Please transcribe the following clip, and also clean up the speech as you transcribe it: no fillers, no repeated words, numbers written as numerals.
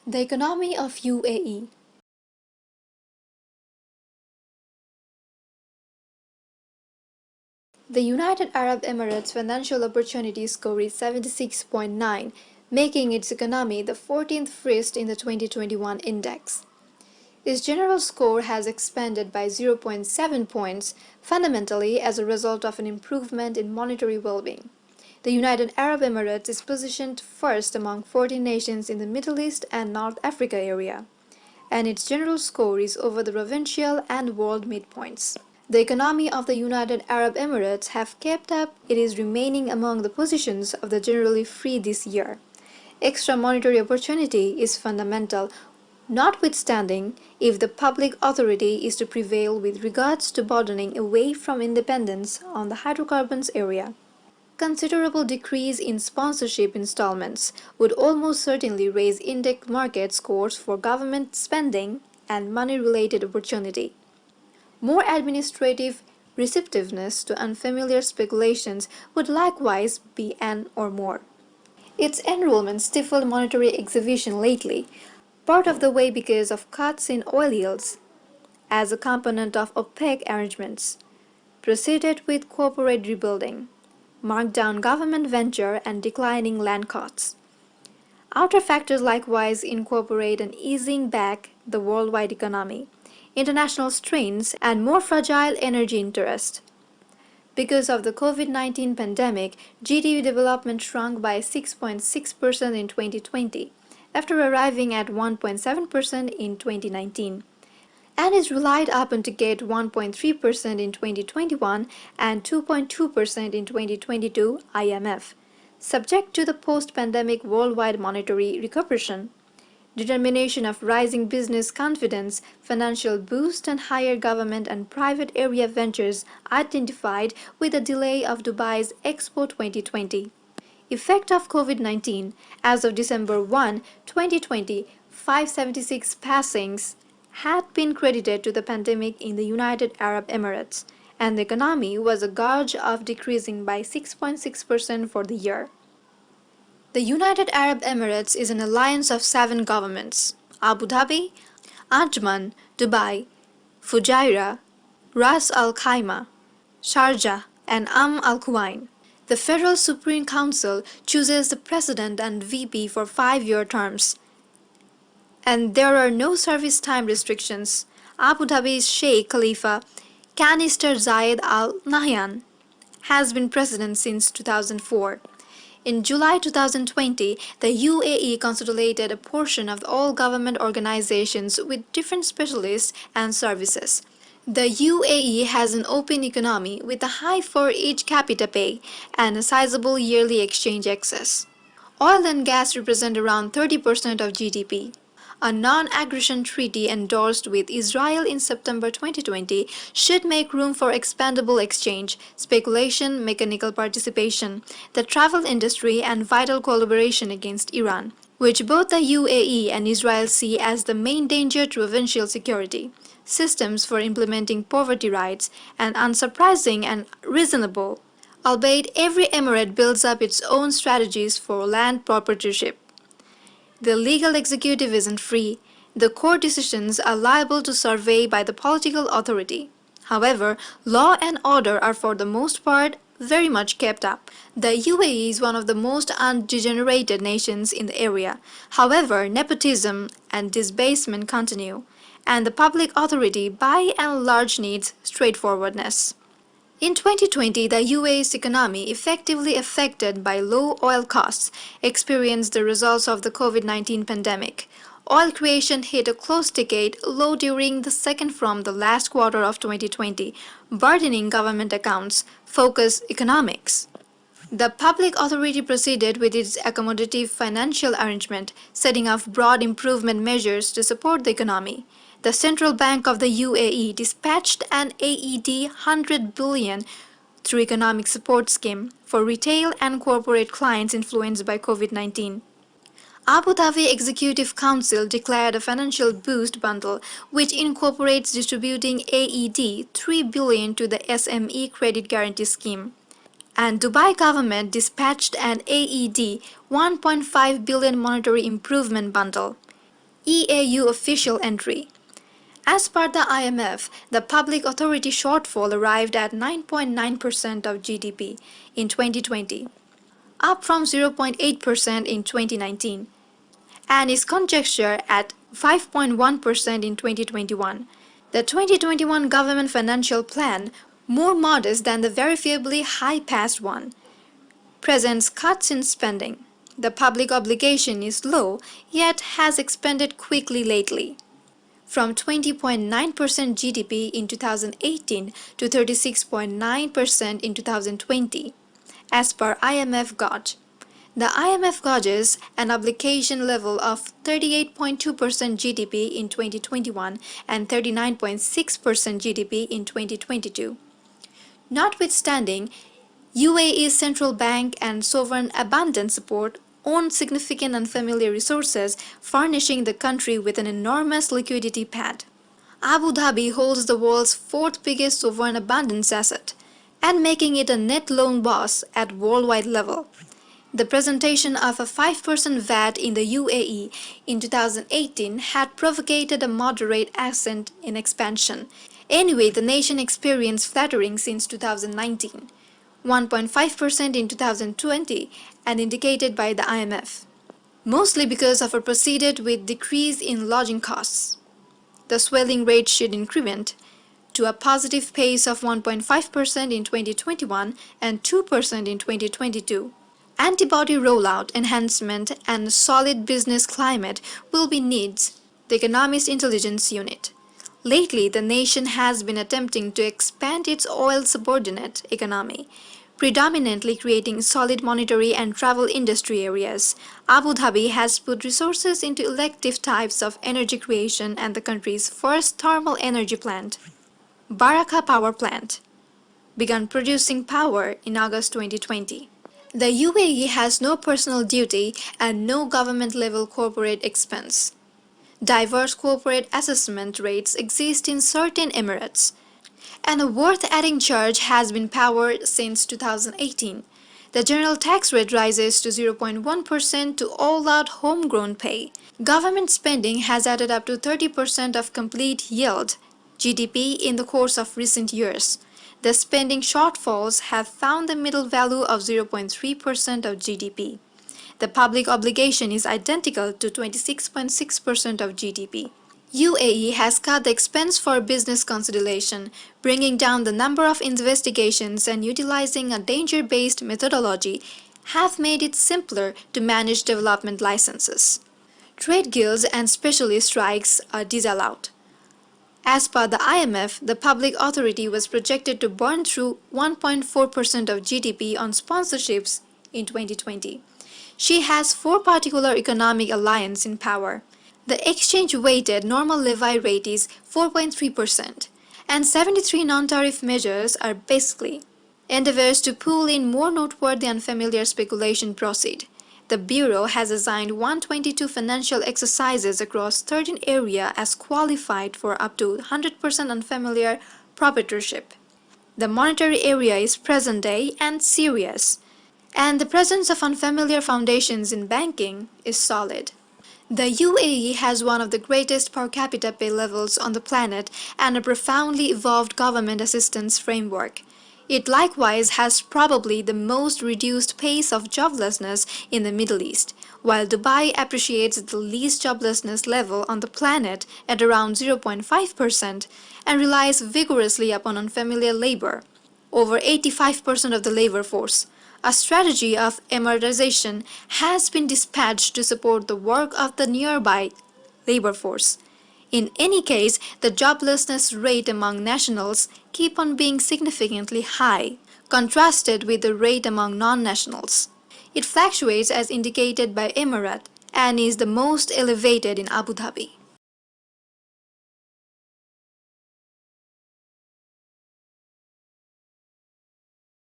The economy of UAE. The United Arab Emirates Financial Opportunity Score is 76.9, making its economy the 14th freest in the 2021 index. Its general score has expanded by 0.7 points, fundamentally as a result of an improvement in monetary well-being. The United Arab Emirates is positioned first among 14 nations in the Middle East and North Africa area, and its general score is over the provincial and world midpoints. The economy of the United Arab Emirates have kept up. It is remaining among the positions of the generally free this year. Extra monetary opportunity is fundamental, notwithstanding if the public authority is to prevail with regards to broadening away from independence on the hydrocarbons area. Considerable decrease in sponsorship installments would almost certainly raise index market scores for government spending and money-related opportunity. More administrative receptiveness to unfamiliar speculations would likewise be an or more. Its enrollment stifled monetary exhibition lately, part of the way because of cuts in oil yields, as a component of OPEC arrangements, proceeded with corporate rebuilding, marked down government venture and declining land costs. Outer factors likewise incorporate an easing back the worldwide economy, international strains, and more fragile energy interest. Because of the COVID-19 pandemic, GDP development shrunk by 6.6% in 2020, after arriving at 1.7% in 2019, and is relied upon to get 1.3% in 2021 and 2.2% in 2022 IMF, subject to the post-pandemic worldwide monetary recuperation, determination of rising business confidence, financial boost, and higher government and private area ventures identified with the delay of Dubai's Expo 2020. Effect of COVID-19. As of December 1, 2020, 576 passings had been credited to the pandemic in the United Arab Emirates, and the economy was a gauge of decreasing by 6.6% for the year. The United Arab Emirates is an alliance of 7 governments: Abu Dhabi, Ajman, Dubai, Fujairah, Ras Al Khaimah, Sharjah, and Al Quwain. The Federal Supreme Council chooses the President and VP for 5-year terms, and there are no service time restrictions. Abu Dhabi's Sheikh Khalifa Kanister Zayed Al Nahyan has been president since 2004. In July 2020, the UAE consolidated a portion of all government organizations with different specialists and services. The UAE has an open economy with a high for each capita pay and a sizable yearly exchange access. Oil and gas represent around 30% of GDP. A non-aggression treaty endorsed with Israel in September 2020 should make room for expandable exchange, speculation, mechanical participation, the travel industry, and vital collaboration against Iran, which both the UAE and Israel see as the main danger to provincial security, systems for implementing poverty rights, and unsurprising and reasonable, albeit every emirate builds up its own strategies for land proprietorship. The legal executive isn't free. The court decisions are liable to survey by the political authority. However, law and order are for the most part very much kept up. The UAE is one of the most undegenerated nations in the area. However, nepotism and debasement continue, and the public authority by and large needs straightforwardness. In 2020, the UAE's economy, effectively affected by low oil costs, experienced the results of the COVID-19 pandemic. Oil creation hit a close decade low during the second from the last quarter of 2020, burdening government accounts. Focus economics. The public authority proceeded with its accommodative financial arrangement, setting up broad improvement measures to support the economy. The Central Bank of the UAE dispatched an AED 100 billion through economic support scheme for retail and corporate clients influenced by COVID-19. Abu Dhabi Executive Council declared a financial boost bundle which incorporates distributing AED 3 billion to the SME credit guarantee scheme. And Dubai government dispatched an AED 1.5 billion monetary improvement bundle. EAU official entry. As per the IMF, the public authority shortfall arrived at 9.9% of GDP in 2020, up from 0.8% in 2019, and is conjectured at 5.1% in 2021. The 2021 government financial plan, more modest than the verifiably high past one, presents cuts in spending. The public obligation is low, yet has expanded quickly lately, from 20.9% GDP in 2018 to 36.9% in 2020, as per IMF gauge. The IMF gauges an obligation level of 38.2% GDP in 2021 and 39.6% GDP in 2022. Notwithstanding, UAE's central bank and sovereign abundant support own significant unfamiliar resources, furnishing the country with an enormous liquidity pad. Abu Dhabi holds the world's fourth biggest sovereign abundance asset, and making it a net loan boss at worldwide level. The presentation of a 5% VAT in the UAE in 2018 had provoked a moderate ascent in expansion. Anyway, the nation experienced flattering since 2019. 1.5% in 2020 and indicated by the IMF, mostly because of a proceeded with decrease in lodging costs. The swelling rate should increment to a positive pace of 1.5% in 2021 and 2% in 2022. Antibody rollout, enhancement, and solid business climate will be needs, the Economist Intelligence Unit. Lately, the nation has been attempting to expand its oil subordinate economy, predominantly creating solid monetary and travel industry areas. Abu Dhabi has put resources into elective types of energy creation, and the country's first thermal energy plant, Baraka Power Plant, began producing power in August 2020. The UAE has no personal duty and no government-level corporate expense. Diverse corporate assessment rates exist in certain emirates, and a worth-adding charge has been powered since 2018. The general tax rate rises to 0.1% to all-out homegrown pay. Government spending has added up to 30% of complete yield GDP in the course of recent years. The spending shortfalls have found the middle value of 0.3% of GDP. The public obligation is identical to 26.6% of GDP. UAE has cut the expense for business consolidation, bringing down the number of investigations and utilizing a danger-based methodology have made it simpler to manage development licenses. Trade guilds and specialist strikes are disallowed. As per the IMF, the public authority was projected to burn through 1.4% of GDP on sponsorships in 2020. She has four particular economic alliances in power. The exchange-weighted normal levy rate is 4.3%, and 73 non-tariff measures are basically endeavors to pull in more noteworthy unfamiliar speculation proceed. The Bureau has assigned 122 financial exercises across 13 areas as qualified for up to 100% unfamiliar proprietorship. The monetary area is present-day and serious, and the presence of unfamiliar foundations in banking is solid. The UAE has one of the greatest per capita pay levels on the planet and a profoundly evolved government assistance framework. It likewise has probably the most reduced pace of joblessness in the Middle East, while Dubai appreciates the least joblessness level on the planet at around 0.5% and relies vigorously upon unfamiliar labor, over 85% of the labor force. A strategy of emiratization has been dispatched to support the work of the nearby labor force. In any case, the joblessness rate among nationals keep on being significantly high, contrasted with the rate among non-nationals. It fluctuates as indicated by Emirat and is the most elevated in Abu Dhabi.